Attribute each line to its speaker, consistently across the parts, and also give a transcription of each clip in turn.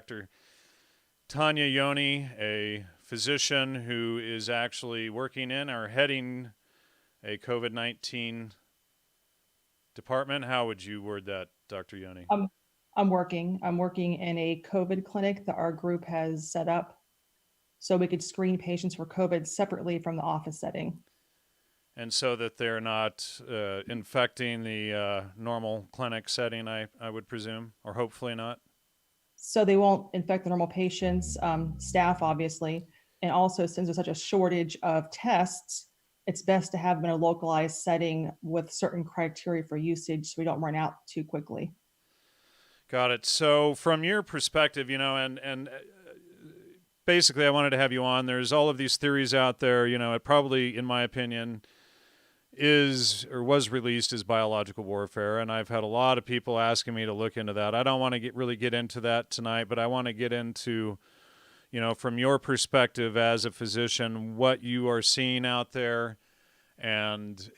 Speaker 1: Dr. Tonya Yoney, a physician who is actually working in or heading a COVID-19 department. How would you word that, Dr. Yoney?
Speaker 2: I'm working. I'm working in a COVID clinic that our group has set up so we could screen patients for COVID separately from the office setting.
Speaker 1: And so that they're not infecting the normal clinic setting, I would presume, or hopefully not.
Speaker 2: So they won't infect the normal patients, staff, obviously. And also, since there's such a shortage of tests, it's best to have them in a localized setting with certain criteria for usage so we don't run out too quickly.
Speaker 1: Got it. So from your perspective, and basically I wanted to have you on. There's all of these theories out there, it probably, in my opinion, is or was released as biological warfare, and I've had a lot of people asking me to look into that. I don't want to really get into that tonight, but I want to get into, from your perspective as a physician, what you are seeing out there, and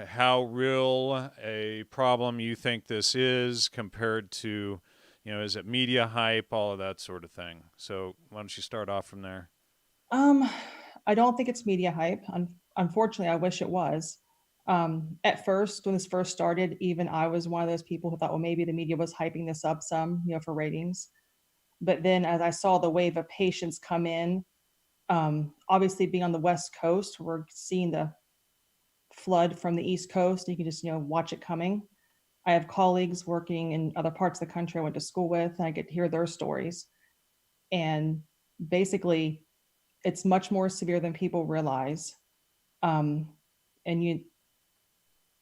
Speaker 1: how real a problem you think this is compared to, is it media hype, all of that sort of thing. So why don't you start off from there?
Speaker 2: Um, I don't think it's media hype. Unfortunately, I wish it was. At first, when this first started, even I was one of those people who thought, well, maybe the media was hyping this up some, for ratings. But then as I saw the wave of patients come in, obviously being on the West Coast, we're seeing the flood from the East Coast. You can just, watch it coming. I have colleagues working in other parts of the country I went to school with, and I get to hear their stories. And basically, it's much more severe than people realize. Um, and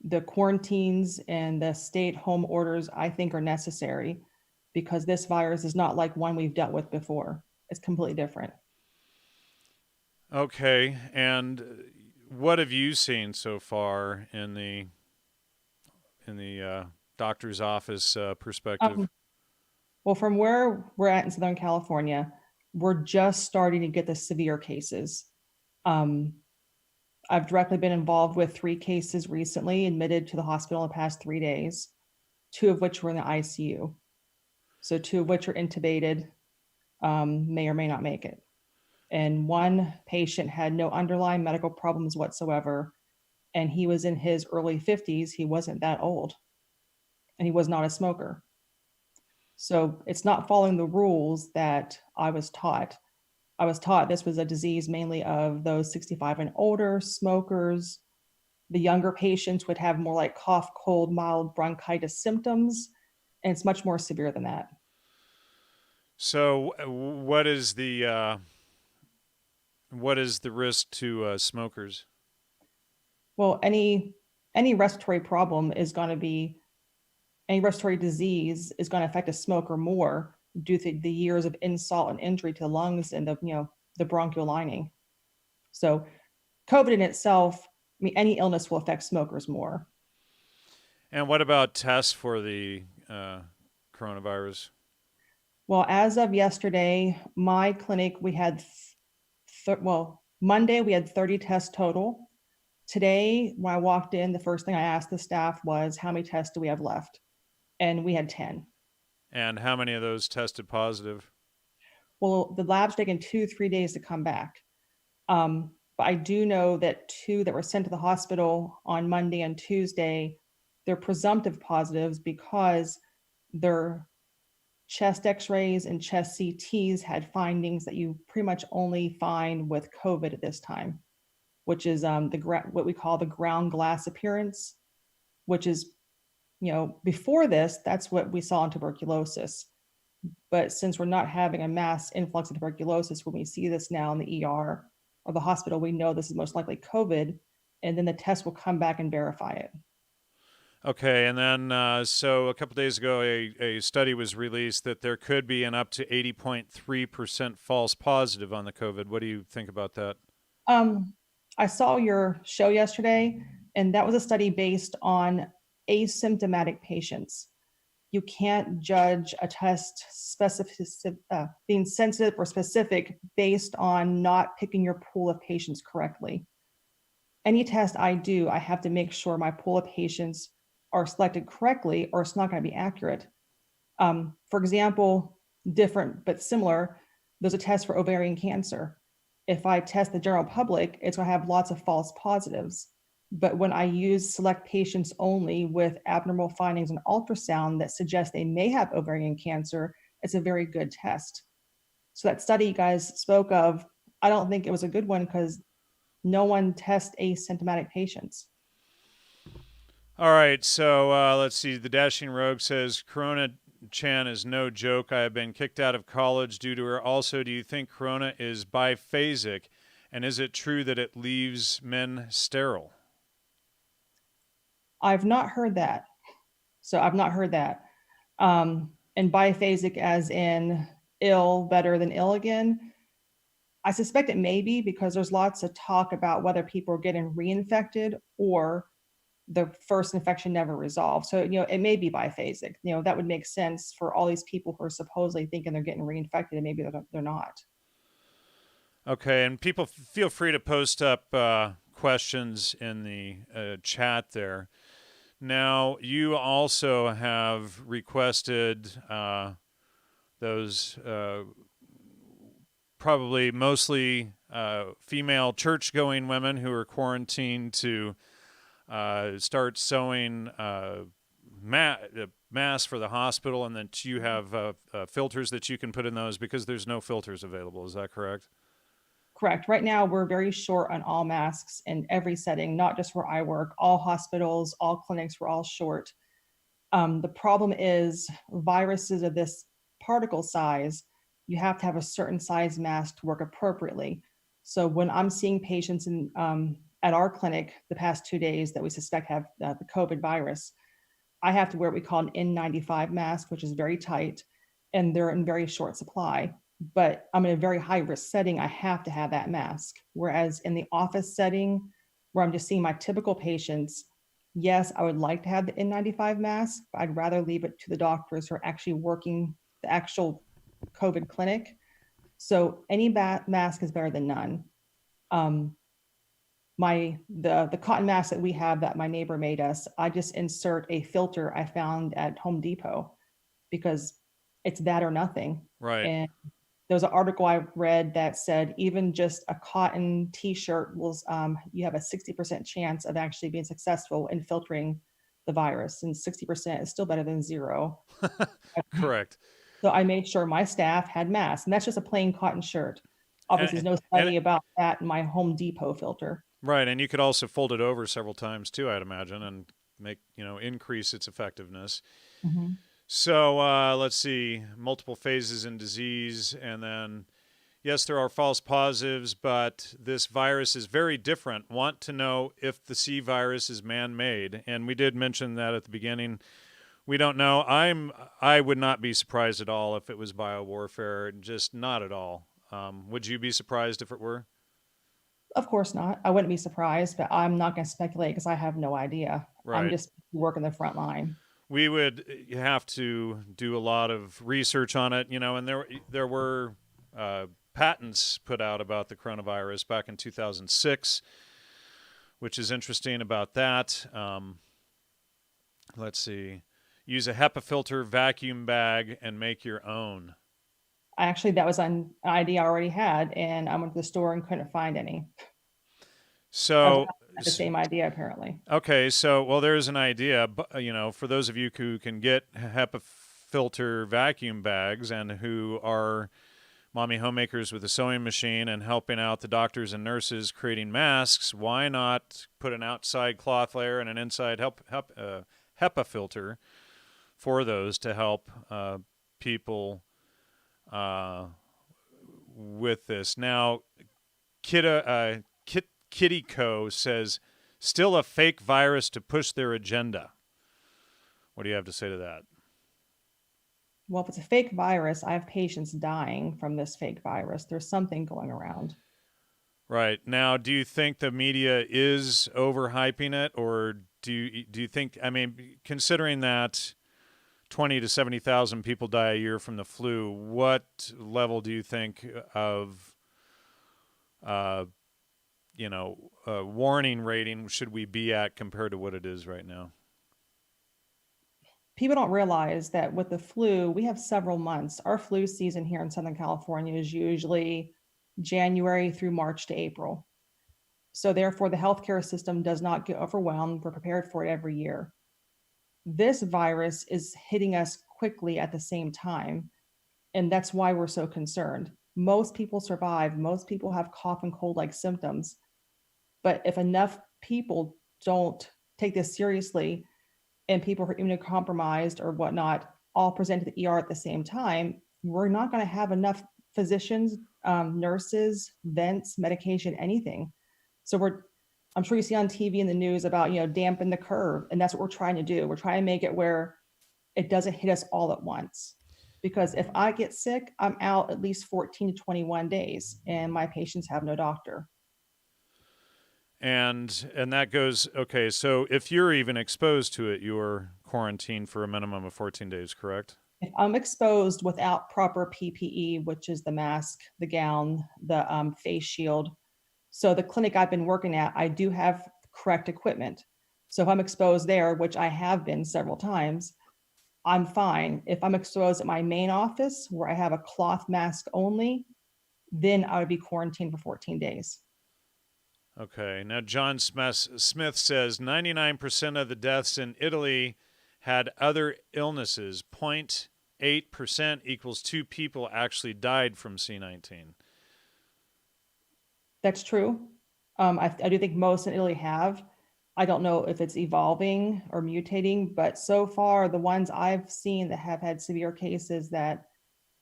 Speaker 2: the quarantines and the stay-at-home orders, I think, are necessary because this virus is not like one we've dealt with before. It's completely different.
Speaker 1: Okay, and what have you seen so far in the doctor's office perspective?
Speaker 2: Um, well, from where we're at in Southern California, we're just starting to get the severe cases. Um, I've directly been involved with 3 cases recently admitted to the hospital in the past 3 days, 2 of which were in the ICU. So 2 of which are intubated, may or may not make it. And one patient had no underlying medical problems whatsoever. And he was in his early 50s. He wasn't that old. And he was not a smoker. So it's not following the rules that I was taught. I was taught this was a disease mainly of those 65 and older smokers. The younger patients would have more like cough, cold, mild bronchitis symptoms, and it's much more severe than that.
Speaker 1: So, what is the risk to smokers?
Speaker 2: Well, any respiratory problem is going to be any respiratory disease is going to affect a smoker more due to the years of insult and injury to the lungs and the bronchial lining. So COVID in itself, I mean, any illness will affect smokers more.
Speaker 1: And what about tests for the coronavirus?
Speaker 2: Well, as of yesterday, my clinic, we had, Monday we had 30 tests total. Today, when I walked in, the first thing I asked the staff was, how many tests do we have left? And we had 10.
Speaker 1: And how many of those tested positive?
Speaker 2: Well, the lab's taken 2, 3 days to come back. But I do know that 2 that were sent to the hospital on Monday and Tuesday, they're presumptive positives because their chest x-rays and chest CTs had findings that you pretty much only find with COVID at this time, which is what we call the ground glass appearance, which is, before this, that's what we saw in tuberculosis. But since we're not having a mass influx of tuberculosis, when we see this now in the ER or the hospital, we know this is most likely COVID, and then the test will come back and verify it.
Speaker 1: Okay, and then so a couple days ago, a study was released that there could be an up to 80.3% false positive on the COVID. What do you think about that?
Speaker 2: Um, I saw your show yesterday, and that was a study based on asymptomatic patients. You can't judge a test being sensitive or specific based on not picking your pool of patients correctly. Any test I do, I have to make sure my pool of patients are selected correctly, or it's not going to be accurate. For example, different but similar, there's a test for ovarian cancer. If I test the general public, it's going to have lots of false positives. But when I use select patients only with abnormal findings in ultrasound that suggest they may have ovarian cancer, it's a very good test. So that study you guys spoke of, I don't think it was a good one because no one tests asymptomatic patients.
Speaker 1: All right, so let's see. The Dashing Rogue says Corona Chan is no joke. I have been kicked out of college due to her. Also, do you think Corona is biphasic? And is it true that it leaves men sterile?
Speaker 2: I've not heard that. So I've not heard that. And biphasic as in ill, better than ill again. I suspect it may be because there's lots of talk about whether people are getting reinfected or the first infection never resolved. So, it may be biphasic. That would make sense for all these people who are supposedly thinking they're getting reinfected and maybe they're not.
Speaker 1: Okay, and people feel free to post up questions in the chat there. Now, you also have requested those probably mostly female church-going women who are quarantined to start sewing masks for the hospital, and that you have filters that you can put in those because there's no filters available. Is that correct?
Speaker 2: Correct. Right now, we're very short on all masks in every setting, not just where I work. All hospitals, all clinics, we're all short. The problem is viruses of this particle size, you have to have a certain size mask to work appropriately. So when I'm seeing patients at our clinic the past 2 days that we suspect have the COVID virus, I have to wear what we call an N95 mask, which is very tight, and they're in very short supply. But I'm in a very high risk setting. I have to have that mask. Whereas in the office setting, where I'm just seeing my typical patients, yes, I would like to have the N95 mask, but I'd rather leave it to the doctors who are actually working the actual COVID clinic. So any mask is better than none. Um, the cotton mask that we have that my neighbor made us, I just insert a filter I found at Home Depot because it's that or nothing.
Speaker 1: Right.
Speaker 2: And there was an article I read that said even just a cotton T-shirt will, you have a 60% chance of actually being successful in filtering the virus, and 60% is still better than zero.
Speaker 1: Correct.
Speaker 2: So I made sure my staff had masks, and that's just a plain cotton shirt. Obviously,
Speaker 1: And,
Speaker 2: there's no
Speaker 1: and
Speaker 2: study about that in my Home Depot filter.
Speaker 1: right, and you could also fold it over several times too, I'd imagine, and make increase its effectiveness.
Speaker 2: Mhm.
Speaker 1: So let's see, multiple phases in disease, and then yes, there are false positives, but this virus is very different. Want to know if the C virus is man-made, and we did mention that at the beginning. We don't know. I would not be surprised at all if it was biowarfare, just not at all. Would you be surprised if it were?
Speaker 2: Of course not. I wouldn't be surprised, but I'm not going to speculate because I have no idea. I'm
Speaker 1: Right.
Speaker 2: just working the front line.
Speaker 1: We would have to do a lot of research on it, and there were patents put out about the coronavirus back in 2006, which is interesting about that. Let's see. Use a HEPA filter vacuum bag and make your own.
Speaker 2: Actually, that was an idea I already had, and I went to the store and couldn't find any.
Speaker 1: So,
Speaker 2: Everyone had the same idea, apparently.
Speaker 1: okay, so well, there's an idea, but for those of you who can get HEPA filter vacuum bags and who are mommy homemakers with a sewing machine and helping out the doctors and nurses creating masks, why not put an outside cloth layer and an inside HEPA filter for those to help people with this? Now, Kitty Co says, still a fake virus to push their agenda. What do you have to say to that?
Speaker 2: Well, if it's a fake virus, I have patients dying from this fake virus. There's something going around.
Speaker 1: Right. Now, do you think the media is overhyping it, or do you think, I mean, considering that 20 to 70,000 people die a year from the flu, what level do you think of warning rating should we be at compared to what it is right now?
Speaker 2: people don't realize that with the flu, we have several months. Our flu season here in Southern California is usually January through March to April. So therefore, the healthcare system does not get overwhelmed. We're prepared for it every year. This virus is hitting us quickly at the same time, and that's why we're so concerned. Most people survive. Most people have cough and cold-like symptoms. But if enough people don't take this seriously, and people who are immunocompromised or whatnot all present to the ER at the same time, we're not going to have enough physicians, nurses, vents, medication, anything. So I'm sure you see on TV and the news about, dampen the curve. And that's what we're trying to do. We're trying to make it where it doesn't hit us all at once. Because if I get sick, I'm out at least 14 to 21 days and my patients have no doctor.
Speaker 1: And that goes, okay, so if you're even exposed to it, you're quarantined for a minimum of 14 days, correct?
Speaker 2: If I'm exposed without proper PPE, which is the mask, the gown, the face shield. So the clinic I've been working at, I do have correct equipment. So if I'm exposed there, which I have been several times, I'm fine. If I'm exposed at my main office where I have a cloth mask only, then I would be quarantined for 14 days.
Speaker 1: Okay. Now, John Smith says 99% of the deaths in Italy had other illnesses. 0.8% equals 2 people actually died from C19.
Speaker 2: That's true. I do think most in Italy have. I don't know if it's evolving or mutating, but so far the ones I've seen that have had severe cases that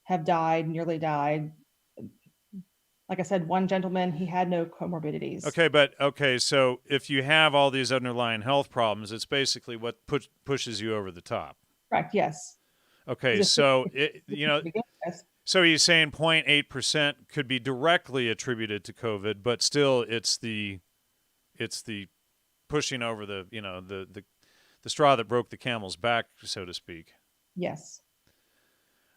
Speaker 2: have died, nearly died. Like I said, one gentleman, he had no comorbidities.
Speaker 1: Okay, so if you have all these underlying health problems, it's basically what pushes you over the top.
Speaker 2: Correct, yes.
Speaker 1: Okay, so so he's saying 0.8% could be directly attributed to COVID, but still it's the pushing over the the straw that broke the camel's back, so to speak.
Speaker 2: Yes.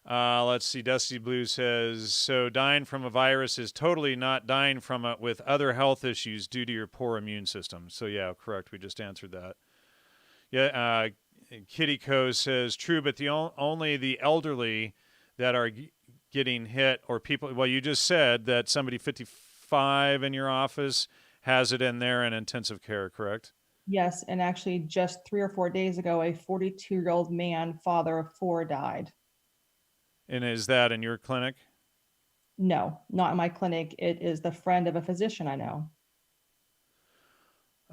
Speaker 1: Let's see. Dusty Blue says, so dying from a virus is totally not dying from it with other health issues due to your poor immune system. So, yeah, correct. We just answered that. Yeah. Kitty Co says, true, but only the elderly that are getting hit or people. Well, you just said that somebody 55 in your office has it in there in intensive care, correct?
Speaker 2: Yes. And actually, just 3 or 4 days ago, a 42-year-old man, father of 4, died.
Speaker 1: And is that in your clinic?
Speaker 2: No, not in my clinic. It is the friend of a physician I know.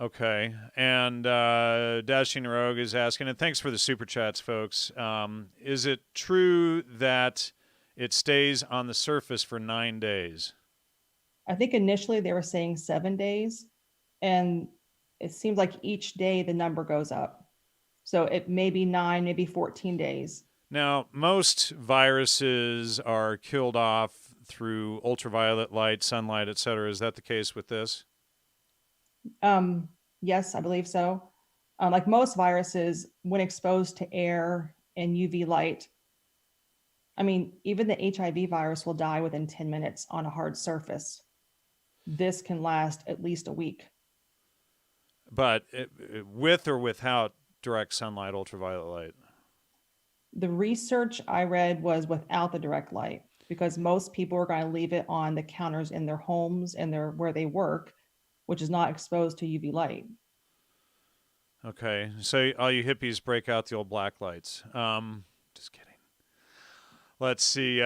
Speaker 1: Okay. And Dashing Rogue is asking, and thanks for the super chats, folks. Is it true that it stays on the surface for 9 days?
Speaker 2: I think initially they were saying 7 days, and it seems like each day the number goes up. So it may be 9, maybe 14 days.
Speaker 1: Now, most viruses are killed off through ultraviolet light, sunlight, etc. Is that the case with this?
Speaker 2: Yes, I believe so. Like most viruses, when exposed to air and UV light, I mean, even the HIV virus will die within 10 minutes on a hard surface. This can last at least a week.
Speaker 1: But with or without direct sunlight, ultraviolet light?
Speaker 2: The research I read was without the direct light, because most people are going to leave it on the counters in their homes and where they work, which is not exposed to UV light.
Speaker 1: Okay, so all you hippies break out the old black lights. Just kidding. Let's see.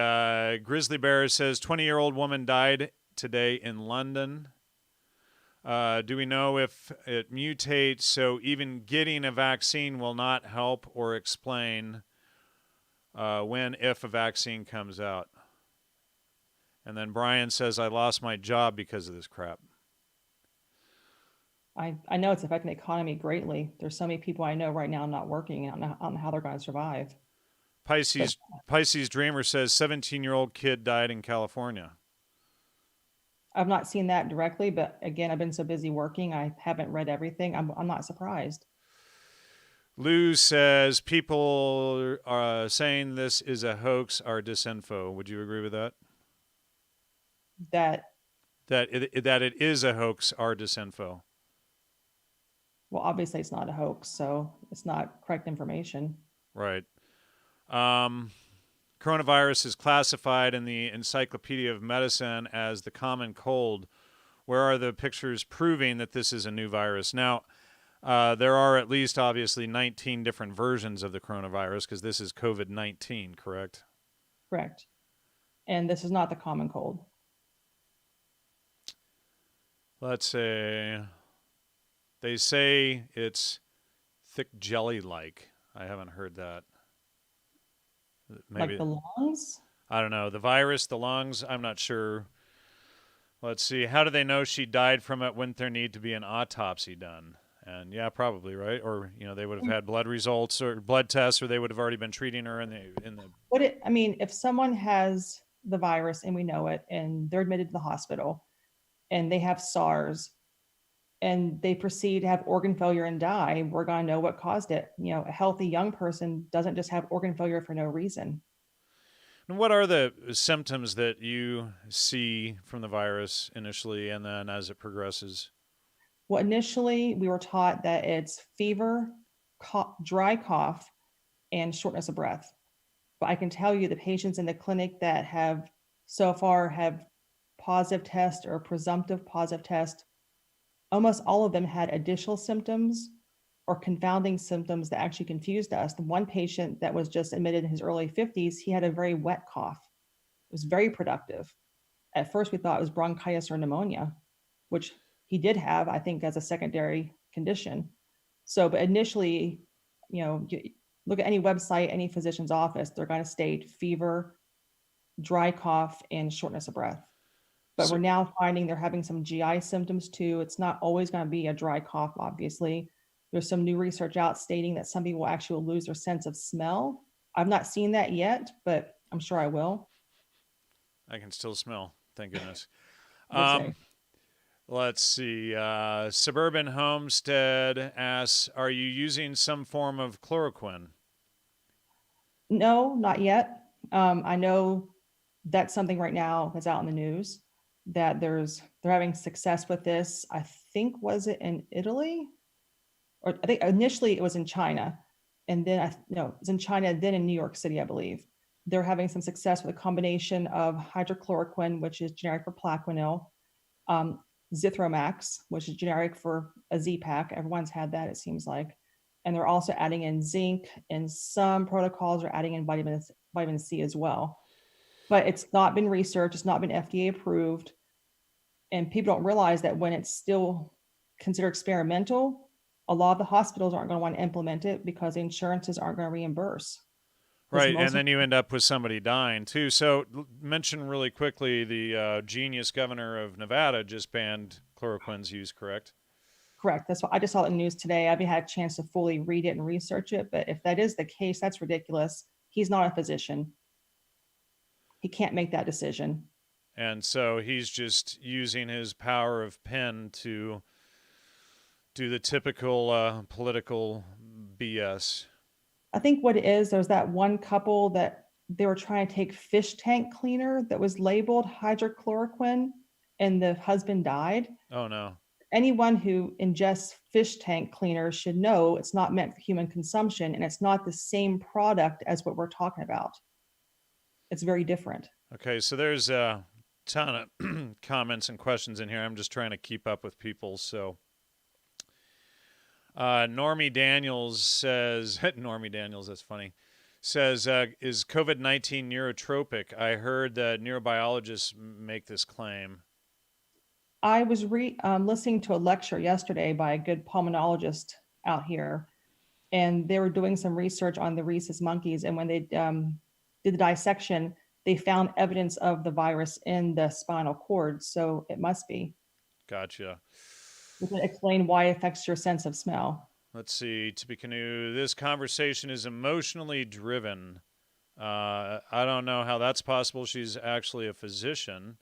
Speaker 1: Grizzly Bear says 20-year-old woman died today in London. Do we know if it mutates, so even getting a vaccine will not help or explain if a vaccine comes out? And then Brian says, I lost my job because of this crap.
Speaker 2: I know it's affecting the economy greatly. There's so many people I know right now not working. I don't know how they're going to survive.
Speaker 1: Pisces Dreamer says 17-year-old kid died in California.
Speaker 2: I've not seen that directly, but again, I've been so busy working, I haven't read everything. I'm not surprised.
Speaker 1: Lou says people are saying this is a hoax are disinfo. Would you agree with that?
Speaker 2: That
Speaker 1: it is a hoax are disinfo.
Speaker 2: Well, obviously it's not a hoax, so it's not correct information.
Speaker 1: Right. Um, Coronavirus is classified in the Encyclopedia of Medicine as the common cold. Where are the pictures proving that this is a new virus? Now, there are at least obviously 19 different versions of the coronavirus because this is COVID-19, correct?
Speaker 2: Correct. And this is not the common cold.
Speaker 1: Let's say they say it's thick jelly-like. I haven't heard that.
Speaker 2: Like
Speaker 1: Maybe,
Speaker 2: the lungs?
Speaker 1: I don't know. The virus, the lungs, I'm not sure. Let's see. How do they know she died from it? Wouldn't there need to be an autopsy done? And yeah, probably, right? Or, they would have had blood results or blood tests, or they would have already been treating her in the
Speaker 2: I mean, if someone has the virus and we know it and they're admitted to the hospital and they have SARS and they proceed to have organ failure and die, we're going to know what caused it. A healthy young person doesn't just have organ failure for no reason.
Speaker 1: And what are the symptoms that you see from the virus initially and then as it progresses?
Speaker 2: Well, initially we were taught that it's fever, dry cough, and shortness of breath. But I can tell you the patients in the clinic that have so far have positive test or presumptive positive test, almost all of them had additional symptoms or confounding symptoms that actually confused us. The one patient that was just admitted in his early 50s, he had a very wet cough. It was very productive. At first, we thought it was bronchitis or pneumonia, which he did have, I think, as a secondary condition. So, but initially, look at any website, any physician's office, they're going to state fever, dry cough, and shortness of breath. But
Speaker 1: So,
Speaker 2: we're now finding they're having some GI symptoms too. It's not always going to be a dry cough, obviously. There's some new research out stating that some people actually will lose their sense of smell. I've not seen that yet, but I'm sure I will.
Speaker 1: I can still smell. Thank goodness.
Speaker 2: Would say.
Speaker 1: Let's see. Suburban Homestead asks, are you using some form of chloroquine?
Speaker 2: No, not yet. I know that's something right now that's out in the news that they're having success with this. I think was it in Italy, or I think initially it was in China, and then no, it was in China, then in New York City, I believe. They're having some success with a combination of hydrochloroquine, which is generic for Plaquenil, um, Zithromax, which is generic for a Z-Pak. Everyone's had that, it seems like. And they're also adding in zinc, and some protocols are adding in vitamin C as well. But it's not been researched, it's not been FDA approved. And people don't realize that when it's still considered experimental, a lot of the hospitals aren't going to want to implement it because the insurances aren't going to reimburse.
Speaker 1: Right, and then you end up with somebody dying too. So, mention really quickly the genius governor of Nevada just banned chloroquine's use, correct?
Speaker 2: Correct. That's what I just saw it in the news today. I haven't had a chance to fully read it and research it, but if that is the case, that's ridiculous. He's not a physician. He can't make that decision.
Speaker 1: And so he's just using his power of pen to do the typical political BS.
Speaker 2: I think what it is, there's that one couple that they were trying to take fish tank cleaner that was labeled hydrochloroquine, and the husband died.
Speaker 1: Oh no.
Speaker 2: Anyone who ingests fish tank cleaner should know it's not meant for human consumption, and it's not the same product as what we're talking about. It's very different.
Speaker 1: Okay, so there's a ton of comments and questions in here. I'm just trying to keep up with people. So, Normie Daniels says, Normie Daniels, that's funny, says, is COVID-19 neurotropic? I heard that neurobiologists make this claim.
Speaker 2: I was listening to a lecture yesterday by a good pulmonologist out here, and they were doing some research on the rhesus monkeys. And when they did the dissection, they found evidence of the virus in the spinal cord. So it must be.
Speaker 1: Gotcha.
Speaker 2: We can explain why it affects your sense of smell.
Speaker 1: Let's see, Tippecanoe. This conversation is emotionally driven. I don't know how that's possible. She's actually a physician.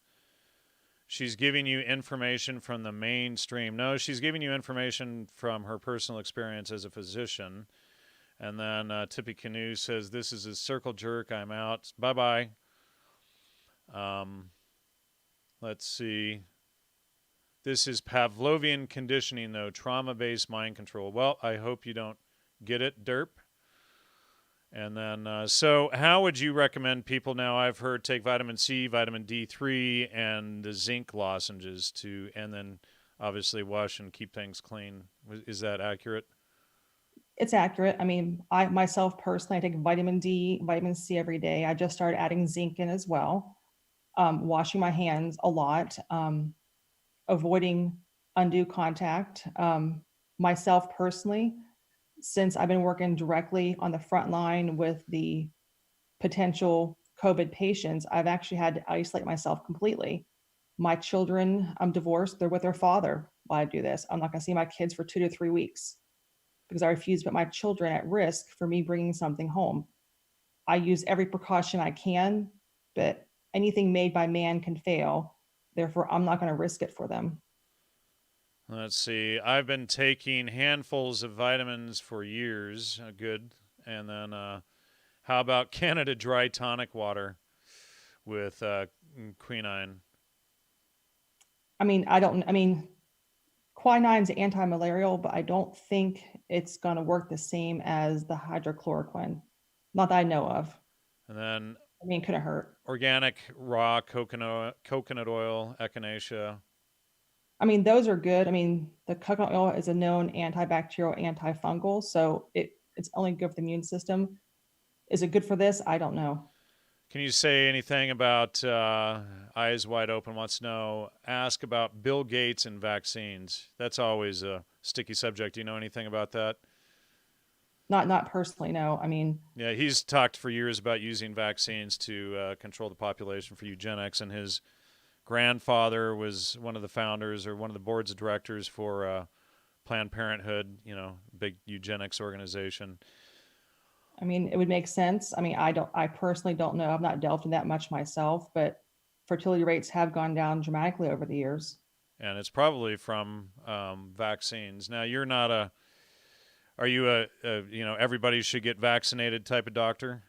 Speaker 1: She's giving you information from the mainstream. No, she's giving you information from her personal experience as a physician. And then Tippecanoe says, this is a circle jerk. I'm out. Bye-bye. Let's see. This is Pavlovian conditioning, though, trauma-based mind control. Well, I hope you don't get it, derp. And then, so how would you recommend people now? I've heard take vitamin C, vitamin D3, and the zinc lozenges and then obviously wash and keep things clean. Is that accurate?
Speaker 2: It's accurate. I mean, I myself personally, I take vitamin D, vitamin C every day. I just started adding zinc in as well. Washing my hands a lot, avoiding undue contact. Myself personally, since I've been working directly on the front line with the potential COVID patients, I've actually had to isolate myself completely. My children, I'm divorced, they're with their father while I do this. I'm not going to see my kids for 2 to 3 weeks because I refuse to put my children at risk for me bringing something home. I use every precaution I can, but anything made by man can fail. Therefore, I'm not going to risk it for them.
Speaker 1: Let's see. I've been taking handfuls of vitamins for years. Good. And then, how about Canada Dry tonic water with quinine?
Speaker 2: I mean, quinine's anti-malarial, but I don't think it's going to work the same as the hydrochloroquine. Not that I know of.
Speaker 1: And then
Speaker 2: I mean, it couldn't hurt.
Speaker 1: organic raw coconut oil, echinacea.
Speaker 2: I mean, those are good. I mean, the coconut oil is a known antibacterial, antifungal, so it's only good for the immune system. Is it good for this? I don't know.
Speaker 1: Can you say anything about Eyes Wide Open wants to know, ask about Bill Gates and vaccines? That's always a sticky subject. Do you know anything about that?
Speaker 2: Not personally, no. I mean,
Speaker 1: Yeah, he's talked for years about using vaccines to control the population for eugenics, and his grandfather was one of the founders or one of the boards of directors for Planned Parenthood, big eugenics organization.
Speaker 2: I mean, it would make sense. I mean, I personally don't know. I've not delved in that much myself, but fertility rates have gone down dramatically over the years.
Speaker 1: And it's probably from vaccines. Now, you're not a, are you everybody should get vaccinated type of doctor?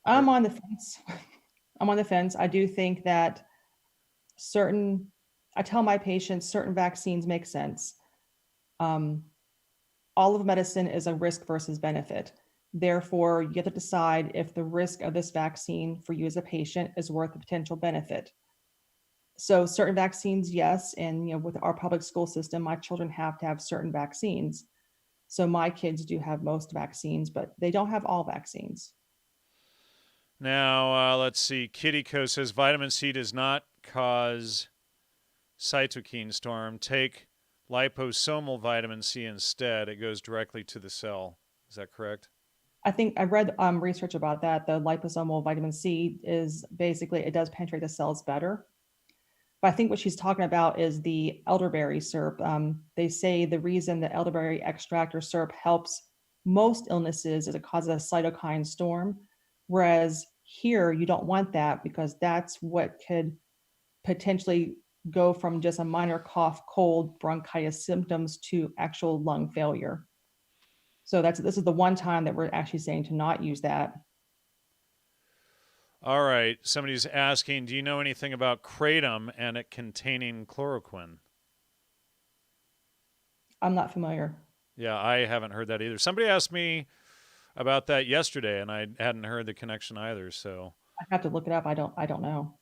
Speaker 2: I'm
Speaker 1: Or,
Speaker 2: on the fence. I'm on the fence. I do think that certain, I tell my patients certain vaccines make sense. Um, all of medicine is a risk versus benefit. Therefore, you have to decide if the risk of this vaccine for you as a patient is worth the potential benefit. So certain vaccines, yes, and with our public school system, my children have to have certain vaccines. So my kids do have most vaccines, but they don't have all vaccines.
Speaker 1: now, let's see. Kitty Co says vitamin C does not cause cytokine storm. Take liposomal vitamin C instead. It goes directly to the cell. Is that correct?
Speaker 2: I think I've read research about that. The liposomal vitamin C is basically, it does penetrate the cells better. But I think what she's talking about is the elderberry syrup. They say the reason the elderberry extract or syrup helps most illnesses is it causes a cytokine storm. Whereas here, you don't want that because that's what could potentially go from just a minor cough, cold, bronchitis symptoms to actual lung failure. So this is the one time that we're actually saying to not use that.
Speaker 1: All right. Somebody's asking, do you know anything about kratom and it containing chloroquine?
Speaker 2: I'm not familiar.
Speaker 1: Yeah, I haven't heard that either. Somebody asked me about that yesterday, and I hadn't heard the connection either. So,
Speaker 2: I have to look it up. I don't know.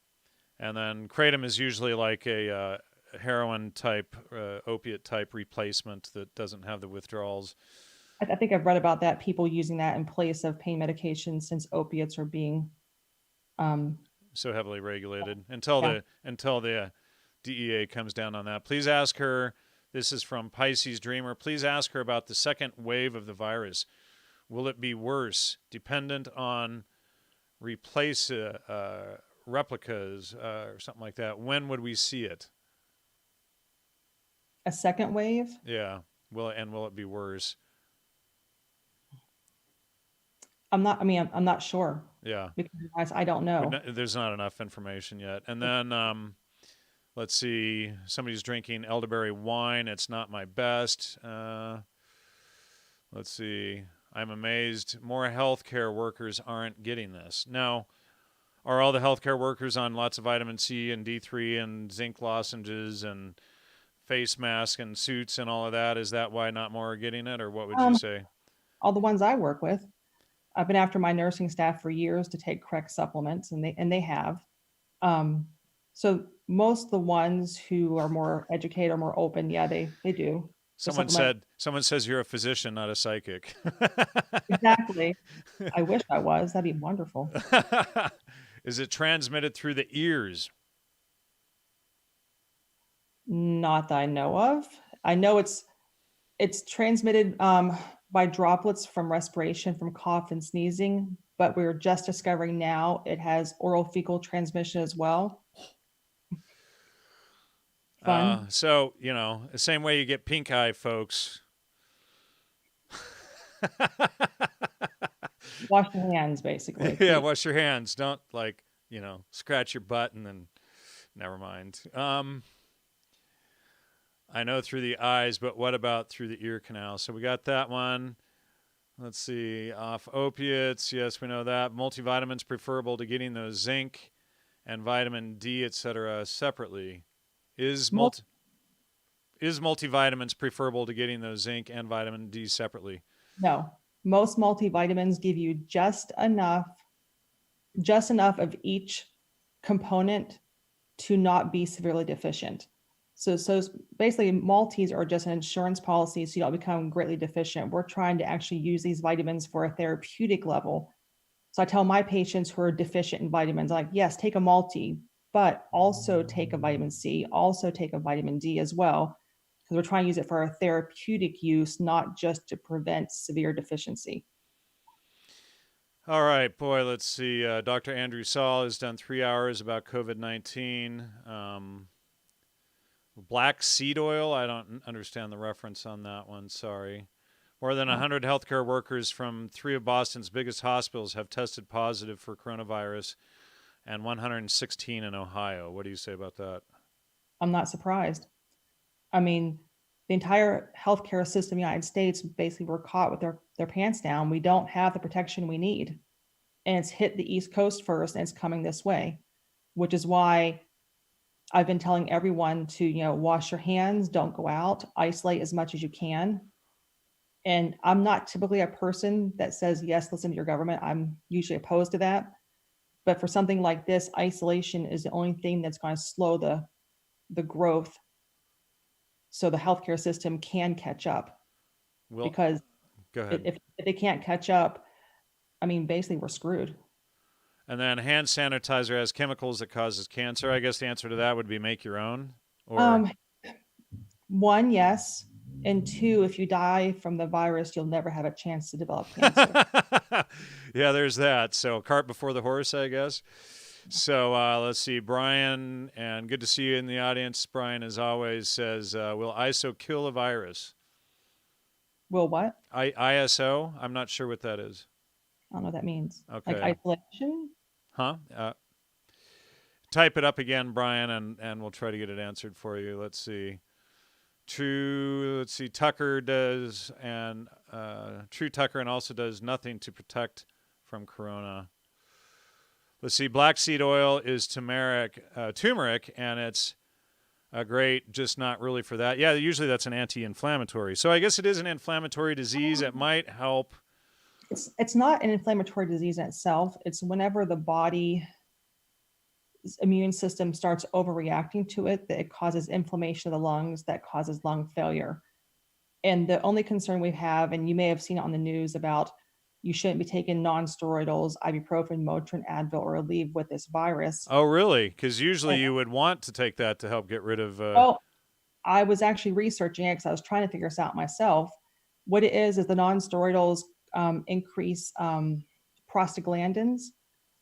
Speaker 1: and then kratom is usually like a heroin type, opiate type replacement that doesn't have the withdrawals.
Speaker 2: I think I've read about that, people using that in place of pain medication since opiates are being, um,
Speaker 1: So heavily regulated
Speaker 2: yeah.
Speaker 1: until the DEA comes down on that. Please ask her. This is from Pisces Dreamer. Please ask her about the second wave of the virus. Will it be worse, dependent on replicas or something like that? When would we see it?
Speaker 2: A second wave.
Speaker 1: Yeah. Will it be worse?
Speaker 2: I'm not sure
Speaker 1: Yeah.
Speaker 2: because I don't know.
Speaker 1: There's not enough information yet. And then let's see. Somebody's drinking elderberry wine. It's not my best. Let's see. I'm amazed more healthcare workers aren't getting this. Now, are all the healthcare workers on lots of vitamin C and D3 and zinc lozenges and face masks and suits and all of that? Is that why not more are getting it, or what would you
Speaker 2: Um,
Speaker 1: say?
Speaker 2: all the ones I work with. I've been after my nursing staff for years to take correct supplements, and they have. Um, so most of the ones who are more educated or more open, yeah, they do the supplement.
Speaker 1: Someone says you're a physician, not a psychic.
Speaker 2: Exactly. I wish I was. That'd be wonderful.
Speaker 1: Is it transmitted through the ears?
Speaker 2: Not that I know of. I know it's transmitted by droplets from respiration, from cough and sneezing, but we're just discovering now it has oral fecal transmission as well. Fun.
Speaker 1: So, the same way you get pink eye, folks.
Speaker 2: Wash your hands, basically.
Speaker 1: Yeah,
Speaker 2: Please.
Speaker 1: wash your hands. Don't, scratch your butt and then, never mind. I know through the eyes, but what about through the ear canal? So we got that one. Let's see. Off opiates. Yes, we know that. Multivitamins preferable to getting those zinc and vitamin D, etc. separately. Is multivitamins preferable to getting those zinc and vitamin D separately?
Speaker 2: No, most multivitamins give you just enough of each component to not be severely deficient. So basically, multis are just an insurance policy so you don't become greatly deficient. We're trying to actually use these vitamins for a therapeutic level. So I tell my patients who are deficient in vitamins, like, yes, take a multi, but also take a vitamin C, also take a vitamin D as well, because we're trying to use it for a therapeutic use, not just to prevent severe deficiency.
Speaker 1: All right, boy, let's see. Dr. Andrew Saul has done 3 hours about COVID-19. Black seed oil, I don't understand the reference on that one, sorry. More than 100 healthcare workers from 3 of Boston's biggest hospitals have tested positive for coronavirus, and 116 in Ohio. What do you say about that?
Speaker 2: I'm not surprised. I mean, the entire healthcare system in the United States basically were caught with their pants down. We don't have the protection we need. And it's hit the East Coast first and it's coming this way, which is why I've been telling everyone to, wash your hands, don't go out, isolate as much as you can. And I'm not typically a person that says, yes, listen to your government. I'm usually opposed to that. But for something like this, isolation is the only thing that's going to slow the growth so the healthcare system can catch up.
Speaker 1: Well,
Speaker 2: Because
Speaker 1: go ahead.
Speaker 2: if they can't catch up, I mean, basically we're screwed.
Speaker 1: And then hand sanitizer has chemicals that causes cancer. I guess the answer to that would be make your own. Or
Speaker 2: Um, One, yes. And two, if you die from the virus, you'll never have a chance to develop cancer.
Speaker 1: yeah, there's that. So cart before the horse, I guess. So let's see, Brian, and good to see you in the audience. Brian, as always, says, "Will ISO kill a virus?"
Speaker 2: Will what?
Speaker 1: ISO. I'm not sure what that is.
Speaker 2: I don't know what that means. Like
Speaker 1: Okay.
Speaker 2: isolation?
Speaker 1: Huh? Type it up again, Brian, and we'll try to get it answered for you. Let's see. Tucker does, and True Tucker, and also does nothing to protect from corona. Let's see. Black seed oil is turmeric, and it's great, just not really for that. Yeah, usually that's an anti-inflammatory. So I guess it is an inflammatory disease. It might help.
Speaker 2: It's not an inflammatory disease in itself. It's whenever the body's immune system starts overreacting to it, that it causes inflammation of the lungs, that causes lung failure. And the only concern we have, and you may have seen it on the news about you shouldn't be taking non-steroidals, ibuprofen, Motrin, Advil, or Aleve with this virus.
Speaker 1: Oh, really? Because usually
Speaker 2: And,
Speaker 1: you would want to take that to help get rid of.
Speaker 2: well, I was actually researching it because I was trying to figure this out myself. What it is the non-steroidals increase prostaglandins,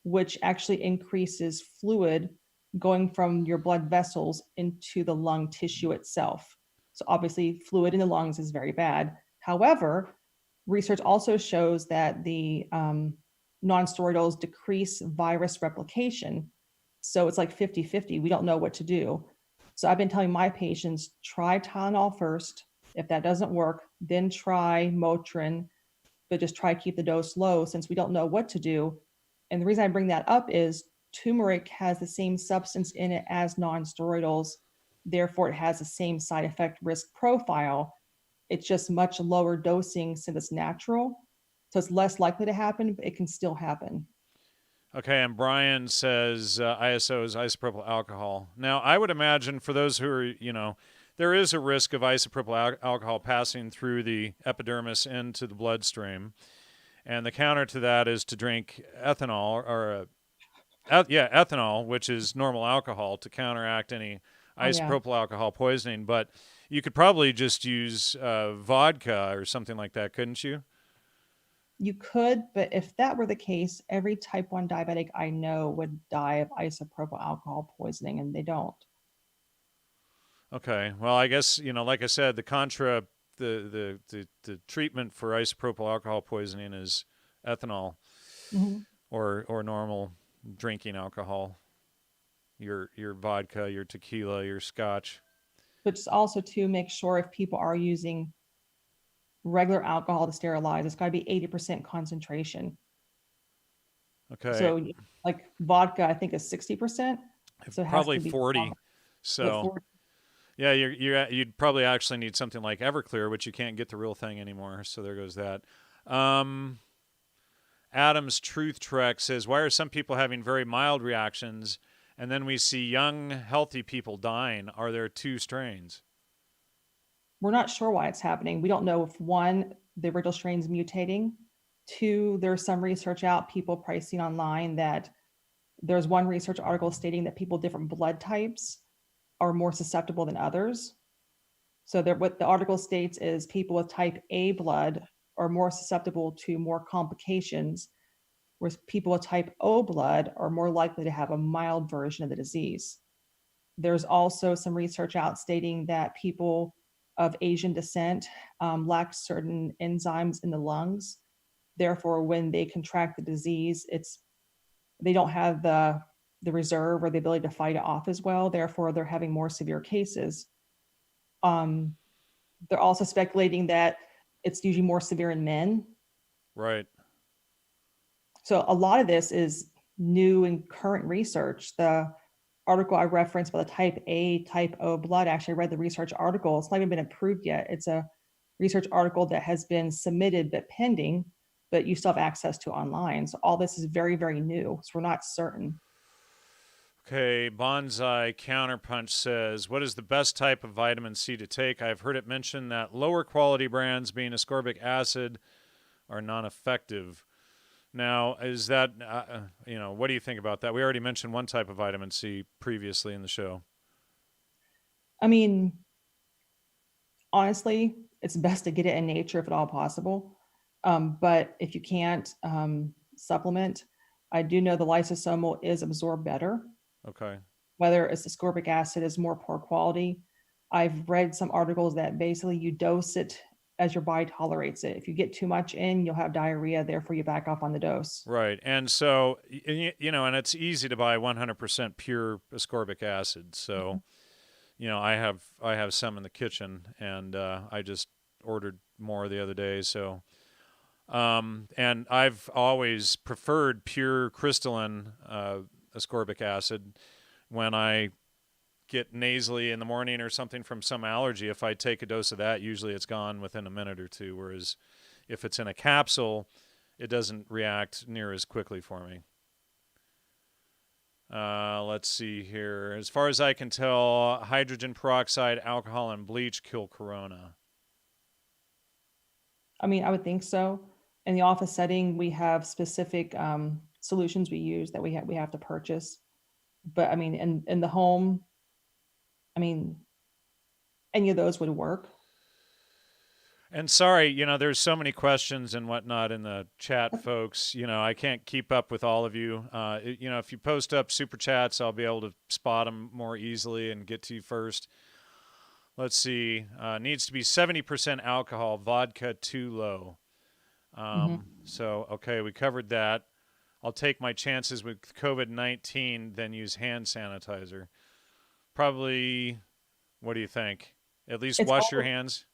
Speaker 2: which actually increases fluid going from your blood vessels into the lung tissue itself. So obviously, fluid in the lungs is very bad. However, research also shows that the non-steroidals decrease virus replication. So it's like 50-50. We don't know what to do. So I've been telling my patients, try Tylenol first. If that doesn't work, then try Motrin, but just try to keep the dose low since we don't know what to do. And the reason I bring that up is turmeric has the same substance in it as non-steroidals. Therefore, it has the same side effect risk profile. It's just much lower dosing since it's natural. So it's less likely to happen, but it can still happen.
Speaker 1: Okay, and Brian says ISO is isopropyl alcohol. Now, I would imagine for those who are, there is a risk of isopropyl alcohol passing through the epidermis into the bloodstream. And the counter to that is to drink ethanol ethanol, which is normal alcohol, to counteract any
Speaker 2: Oh yeah,
Speaker 1: isopropyl alcohol poisoning. But you could probably just use vodka or something like that, couldn't you?
Speaker 2: you could, but if that were the case, every type 1 diabetic I know would die of isopropyl alcohol poisoning, and they don't.
Speaker 1: Okay. Well, I guess like I said, the treatment for isopropyl alcohol poisoning is ethanol
Speaker 2: Mhm.
Speaker 1: or normal drinking alcohol. Your vodka, your tequila, your scotch.
Speaker 2: But just also to make sure if people are using regular alcohol to sterilize, it's got to be 80% concentration.
Speaker 1: Okay.
Speaker 2: So like vodka, I think is 60%. So it has
Speaker 1: Probably
Speaker 2: to be
Speaker 1: 40.
Speaker 2: with
Speaker 1: So
Speaker 2: 40.
Speaker 1: yeah, you'd probably actually need something like Everclear, which you can't get the real thing anymore. So there goes that. Um, Adam's Truth Trek says, why are some people having very mild reactions and then we see young, healthy people dying? Are there two strains?
Speaker 2: We're not sure why it's happening. We don't know if one, the original strain's mutating. Two, there's some research out, people pricing online that there's one research article stating that people with different blood types are more susceptible than others. So that what the article states is people with type A blood are more susceptible to more complications, whereas people with type O blood are more likely to have a mild version of the disease. There's also some research out stating that people of Asian descent lack certain enzymes in the lungs. Therefore, when they contract the disease, they don't have the reserve or the ability to fight it off as well. Therefore, they're having more severe cases. Um, they're also speculating that it's usually more severe in men.
Speaker 1: Right.
Speaker 2: So a lot of this is new and current research. The article I referenced about the type A, type O blood, actually I read the research article. It's not even been approved yet. It's a research article that has been submitted but pending, but you still have access to online. So all this is very, very new. So we're not certain.
Speaker 1: Okay, Bonsai Counterpunch says, what is the best type of vitamin C to take? I've heard it mentioned that lower quality brands, being ascorbic acid, are non effective. Now, is that, what do you think about that? We already mentioned one type of vitamin C previously in the show.
Speaker 2: I mean, honestly, it's best to get it in nature if at all possible. But if you can't supplement, I do know the lysosomal is absorbed better.
Speaker 1: Okay.
Speaker 2: Whether it's ascorbic acid is more poor quality. I've read some articles that basically you dose it as your body tolerates it. If you get too much in, you'll have diarrhea, therefore you back off on the dose.
Speaker 1: Right. And so, and it's easy to buy 100% pure ascorbic acid. So, I have some in the kitchen, and I just ordered more the other day. So, and I've always preferred pure crystalline ascorbic acid when I get nasally in the morning or something from some allergy. If I take a dose of that, usually it's gone within a minute or two. Whereas if it's in a capsule, it doesn't react near as quickly for me. Let's see here. As far as I can tell, hydrogen peroxide, alcohol, and bleach kill corona.
Speaker 2: I mean, I would think so. In the office setting, we have specific solutions we use that we have to purchase. But I mean, in the home, I mean, any of those would work.
Speaker 1: And sorry, there's so many questions and whatnot in the chat, folks. I can't keep up with all of you. If you post up super chats, I'll be able to spot them more easily and get to you first. Let's see. Needs to be 70% alcohol, vodka too low.
Speaker 2: Mhm.
Speaker 1: So, okay, we covered that. I'll take my chances with COVID-19, then use hand sanitizer. Probably, what do you think? At least
Speaker 2: It's
Speaker 1: wash your
Speaker 2: always,
Speaker 1: hands?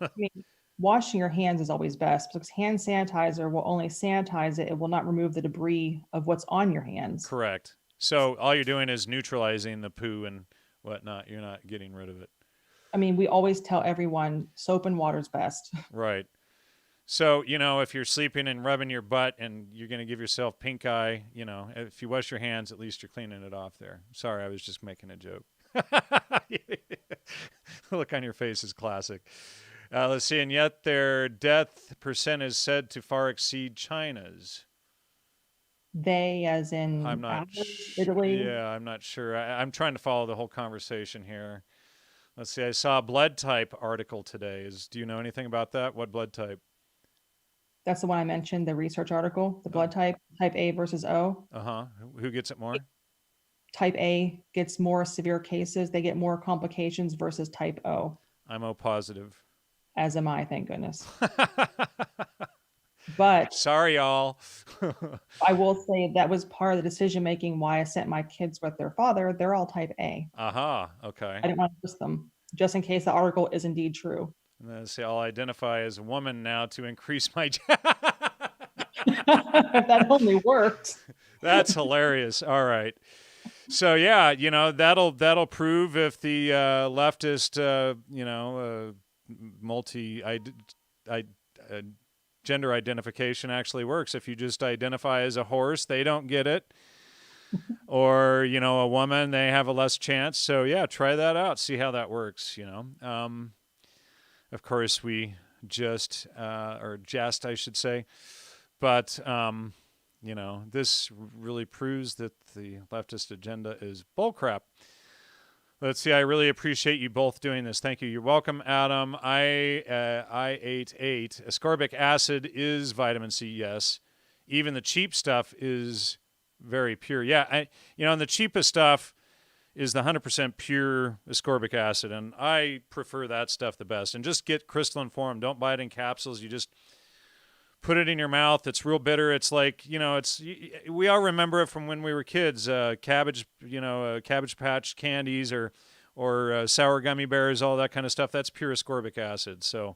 Speaker 2: I mean, washing your hands is always best because hand sanitizer will only sanitize it. It will not remove the debris of what's on your hands.
Speaker 1: Correct. So all you're doing is neutralizing the poo and whatnot. You're not getting rid of it.
Speaker 2: I mean, we always tell everyone soap and water is best.
Speaker 1: Right. So, if you're sleeping and rubbing your butt and you're going to give yourself pink eye, if you wash your hands, at least you're cleaning it off there. Sorry, I was just making a joke. The look on your face is classic. Let's see, and yet their death percent is said to far exceed China's.
Speaker 2: They, as
Speaker 1: I'm
Speaker 2: in
Speaker 1: not,
Speaker 2: ours, Italy.
Speaker 1: yeah, I'm not sure. I'm trying to follow the whole conversation here. Let's see, I saw a blood type article today. Do you know anything about that? What blood type?
Speaker 2: That's the one I mentioned, the research article, the blood type A versus O.
Speaker 1: Uh-huh. Who gets it more?
Speaker 2: Type A gets more severe cases. They get more complications versus type O,
Speaker 1: I'm O positive.
Speaker 2: as am I, thank goodness. But
Speaker 1: Sorry, y'all.
Speaker 2: I will say that was part of the decision making why I sent my kids with their father. They're all type A.
Speaker 1: Aha. Okay.
Speaker 2: I didn't want to risk them just in case the article is indeed true.
Speaker 1: And then say I'll identify as a woman now to increase my.
Speaker 2: That only worked.
Speaker 1: That's hilarious. All right. So yeah, that'll prove if the leftist, multi gender identification actually works. If you just identify as a horse, they don't get it. Or, a woman, they have a less chance. So yeah, try that out. See how that works, Of course, we or jest, I should say. But, this really proves that the leftist agenda is bullcrap. Let's see. I really appreciate you both doing this. Thank you. You're welcome, Adam. I-88. Ascorbic acid is vitamin C, yes. Even the cheap stuff is very pure. Yeah, and the cheapest stuff is the 100% pure ascorbic acid, and I prefer that stuff the best. And just get crystalline form. Don't buy it in capsules. You just put it in your mouth. It's real bitter. It's like, we all remember it from when we were kids. Cabbage Patch candies or sour gummy bears, all that kind of stuff. That's pure ascorbic acid. So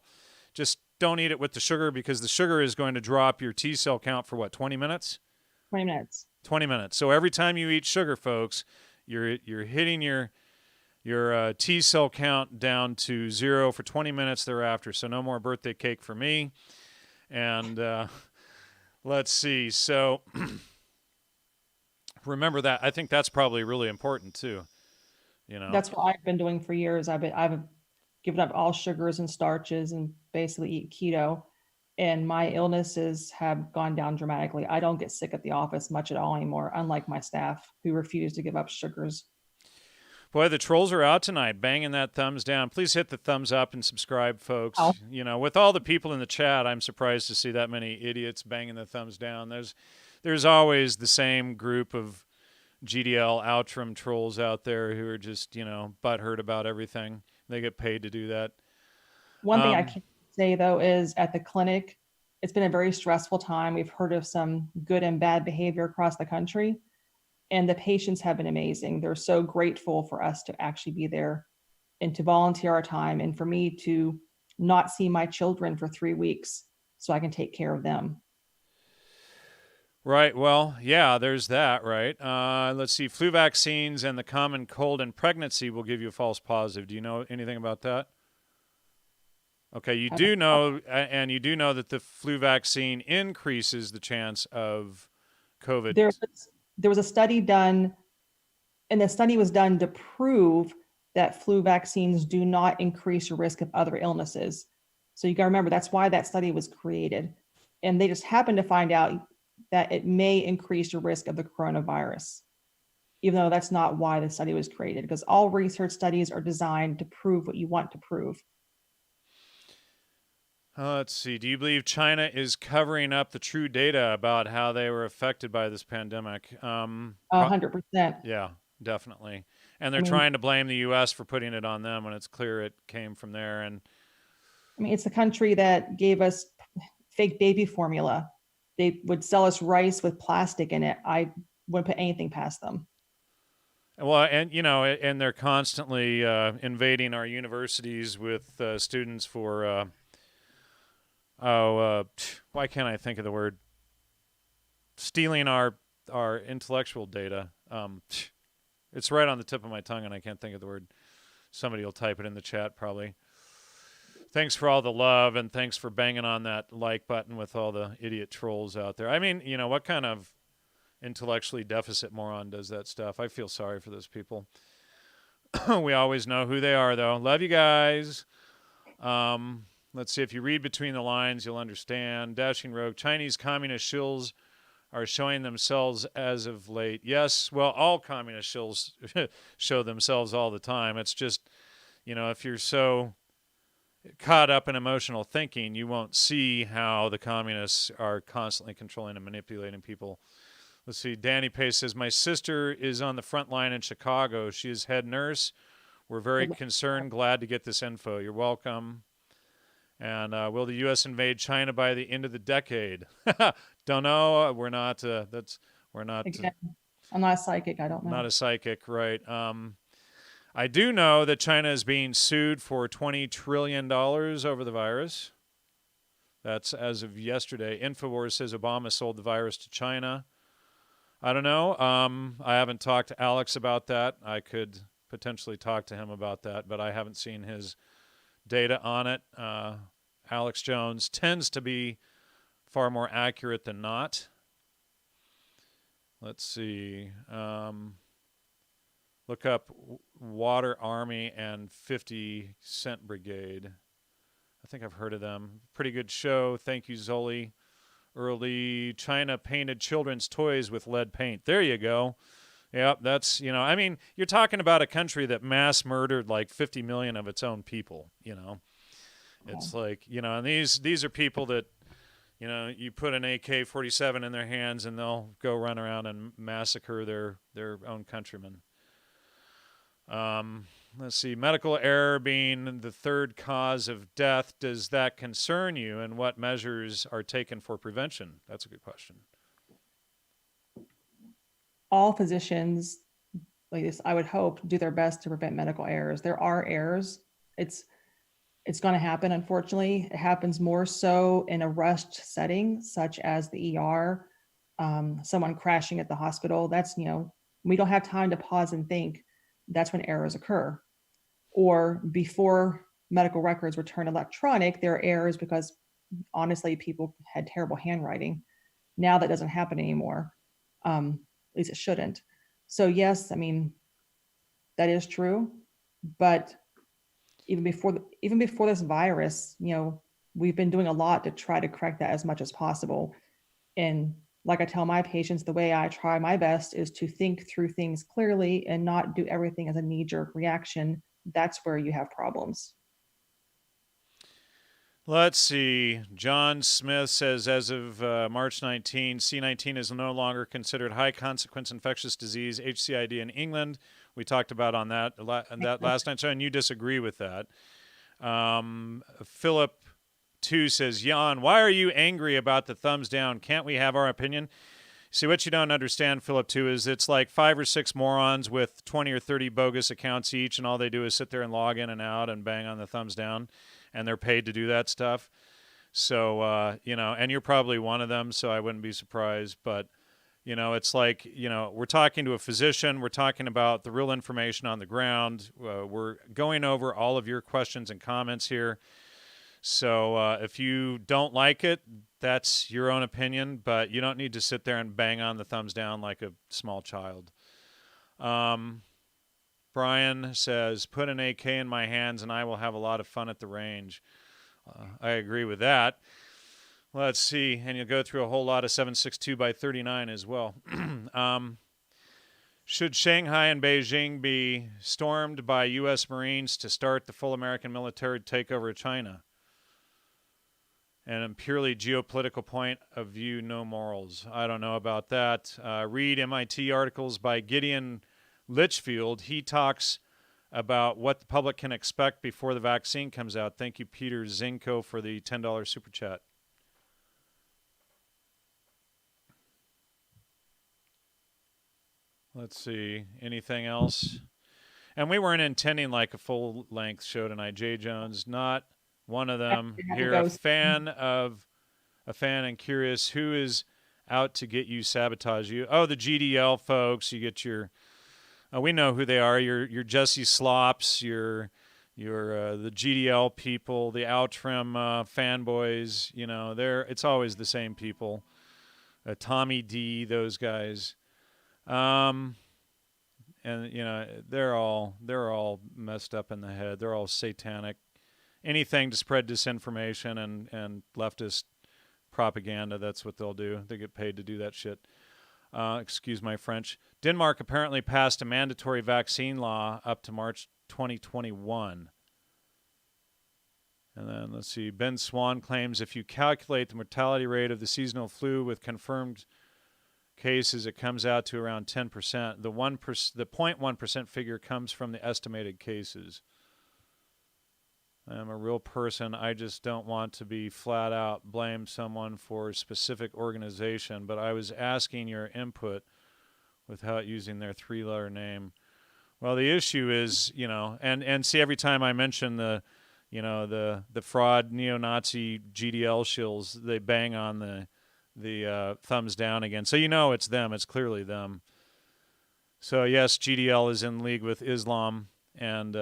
Speaker 1: just don't eat it with the sugar, because the sugar is going to drop your T cell count for 20 minutes?
Speaker 2: 20 minutes.
Speaker 1: 20 minutes. So every time you eat sugar, folks, you're hitting your T cell count down to 0 for 20 minutes thereafter. So no more birthday cake for me. And let's see. So remember that. I think that's probably really important too.
Speaker 2: That's what I've been doing for years. I've given up all sugars and starches and basically eat keto. And my illnesses have gone down dramatically. I don't get sick at the office much at all anymore, unlike my staff who refuse to give up sugars.
Speaker 1: Boy, the trolls are out tonight, banging that thumbs down. Please hit the thumbs up and subscribe, folks.
Speaker 2: Oh.
Speaker 1: With all the people in the chat, I'm surprised to see that many idiots banging the thumbs down. There's always the same group of GDL Outram trolls out there who are just, butthurt about everything. They get paid to do that.
Speaker 2: One thing I can say, though, is at the clinic, it's been a very stressful time. We've heard of some good and bad behavior across the country. And the patients have been amazing. They're so grateful for us to actually be there and to volunteer our time, and for me to not see my children for 3 weeks so I can take care of them.
Speaker 1: Right. Well, yeah, there's that, right? Let's see. Flu vaccines and the common cold and pregnancy will give you a false positive. Do you know anything about that? Okay, you do know, and you do know that the flu vaccine increases the chance of COVID.
Speaker 2: There was a study done, and the study was done to prove that flu vaccines do not increase your risk of other illnesses. So you got to remember, that's why that study was created. And they just happened to find out that it may increase your risk of the coronavirus, even though that's not why the study was created, because all research studies are designed to prove what you want to prove.
Speaker 1: Let's see. Do you believe China is covering up the true data about how they were affected by this pandemic?
Speaker 2: 100%.
Speaker 1: Yeah, definitely. And they're trying to blame the U.S. for putting it on them when it's clear it came from there. And
Speaker 2: it's the country that gave us fake baby formula. They would sell us rice with plastic in it. I wouldn't put anything past them.
Speaker 1: Well, and and they're constantly invading our universities with students for. Why can't I think of the word? Stealing our intellectual data. It's right on the tip of my tongue, and I can't think of the word. Somebody will type it in the chat, probably. Thanks for all the love, and thanks for banging on that like button with all the idiot trolls out there. I mean, what kind of intellectually deficit moron does that stuff? I feel sorry for those people. We always know who they are, though. Love you guys. Let's see. If you read between the lines, you'll understand. Dashing Rogue. Chinese communist shills are showing themselves as of late. Yes, well, all communist shills show themselves all the time. It's just, if you're so caught up in emotional thinking, you won't see how the communists are constantly controlling and manipulating people. Let's see. Danny Pace says, my sister is on the front line in Chicago. She is head nurse. We're very concerned. Glad to get this info. You're welcome. And will the U.S. invade China by the end of the decade? Don't know. We're not. We're not.
Speaker 2: Again, I'm not a psychic. I don't know.
Speaker 1: Not a psychic, right? I do know that China is being sued for $20 trillion over the virus. That's as of yesterday. InfoWars says Obama sold the virus to China. I don't know. I haven't talked to Alex about that. I could potentially talk to him about that, but I haven't seen his data on it. Alex Jones tends to be far more accurate than not. Let's see. Look up Water Army and 50 Cent Brigade. I think I've heard of them. Pretty good show. Thank you, Zoli. Early China painted children's toys with lead paint. There you go. Yep, that's, you're talking about a country that mass murdered like 50 million of its own people, It's like, and these are people that, you put an AK-47 in their hands and they'll go run around and massacre their own countrymen. Let's see. Medical error being the third cause of death. Does that concern you, and what measures are taken for prevention? That's a good question.
Speaker 2: All physicians, like this, I would hope, do their best to prevent medical errors. There are errors. It's going to happen, unfortunately. It happens more so in a rushed setting, such as the ER, someone crashing at the hospital. That's, we don't have time to pause and think. That's when errors occur. Or before medical records were turned electronic, there are errors because, honestly, people had terrible handwriting. Now that doesn't happen anymore. At least it shouldn't. So yes, that is true. But even before this virus, we've been doing a lot to try to correct that as much as possible. And like I tell my patients, the way I try my best is to think through things clearly and not do everything as a knee-jerk reaction. That's where you have problems.
Speaker 1: Let's see. John Smith says, as of March 19, C19 is no longer considered high-consequence infectious disease, HCID, in England. We talked about on that last night, and you disagree with that. Philip 2 says, Jan, why are you angry about the thumbs down? Can't we have our opinion? See, what you don't understand, Philip 2, is it's like 5 or 6 morons with 20 or 30 bogus accounts each, and all they do is sit there and log in and out and bang on the thumbs down, and they're paid to do that stuff. So, and you're probably one of them, so I wouldn't be surprised. But, it's like, we're talking to a physician. We're talking about the real information on the ground. We're going over all of your questions and comments here. So if you don't like it, that's your own opinion, but you don't need to sit there and bang on the thumbs down like a small child. Brian says, put an AK in my hands and I will have a lot of fun at the range. I agree with that. Let's see, and you'll go through a whole lot of 7.62 by 39 as well. Should Shanghai and Beijing be stormed by U.S. Marines to start the full American military takeover of China? And a purely geopolitical point of view, no morals. I don't know about that. Read MIT articles by Gideon Litchfield. He talks about what the public can expect before the vaccine comes out. Thank you, Peter Zinko, for the $10 super chat. Let's see. Anything else? And we weren't intending like a full-length show tonight. Jay Jones, not one of them. You're a fan and curious. Who is out to get you, sabotage you? Oh, the GDL folks. You get your... we know who they are. Your Jesse Slops, your the GDL people, the Outram fanboys. It's always the same people. Tommy D, those guys. And they're all messed up in the head. They're all satanic. Anything to spread disinformation and leftist propaganda, that's what they'll do. They get paid to do that shit. Excuse my French. Denmark apparently passed a mandatory vaccine law up to March 2021. And then let's see. Ben Swan claims if you calculate the mortality rate of the seasonal flu with confirmed cases, it comes out to around 10%. The 0.1% figure comes from the estimated cases. I'm a real person. I just don't want to be flat out blame someone for a specific organization, but I was asking your input without using their 3-letter name. Well, the issue is, and see, every time I mention the fraud neo-Nazi GDL shills, they bang on the thumbs down again. So it's them. It's clearly them. So yes, GDL is in league with Islam and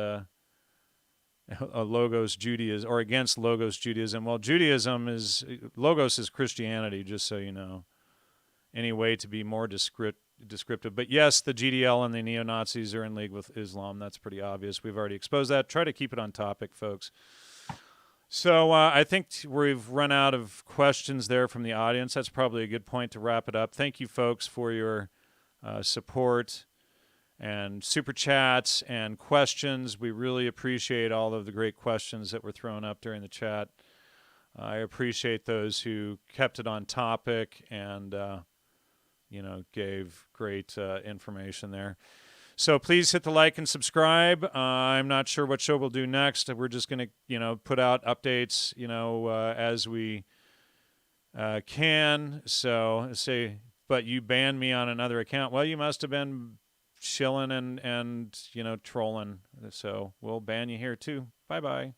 Speaker 1: Logos Judaism, or against Logos Judaism. Well, Logos is Christianity, just so you know. Any way to be more descriptive. But yes, the GDL and the neo-Nazis are in league with Islam. That's pretty obvious. We've already exposed that. Try to keep it on topic, folks. So I think we've run out of questions there from the audience. That's probably a good point to wrap it up. Thank you, folks, for your support and super chats and questions. We really appreciate all of the great questions that were thrown up during the chat. I appreciate those who kept it on topic and gave great information there. So please hit the like and subscribe. I'm not sure what show we'll do next. We're just going to, put out updates, as we can. So but you banned me on another account. Well, you must have been shilling and trolling. So we'll ban you here too. Bye-bye.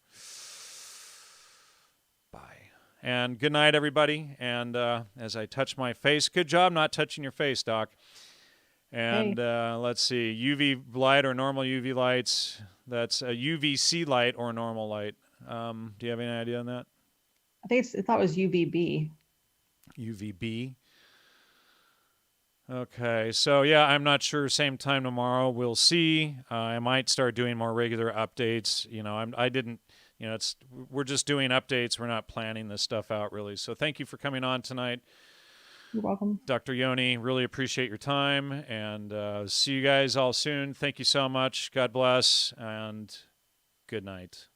Speaker 1: Bye. And good night, everybody. And as I touch my face, good job not touching your face, Doc. And let's see, UV light or normal UV lights. That's a UVC light or normal light. Do you have any idea on that?
Speaker 2: I thought it was UVB.
Speaker 1: UVB. Okay, so yeah, I'm not sure. Same time tomorrow. We'll see. I might start doing more regular updates. I didn't. We're just doing updates. We're not planning this stuff out really. So thank you for coming on tonight.
Speaker 2: You're welcome.
Speaker 1: Dr. Yoney, really appreciate your time, and see you guys all soon. Thank you so much. God bless, and good night.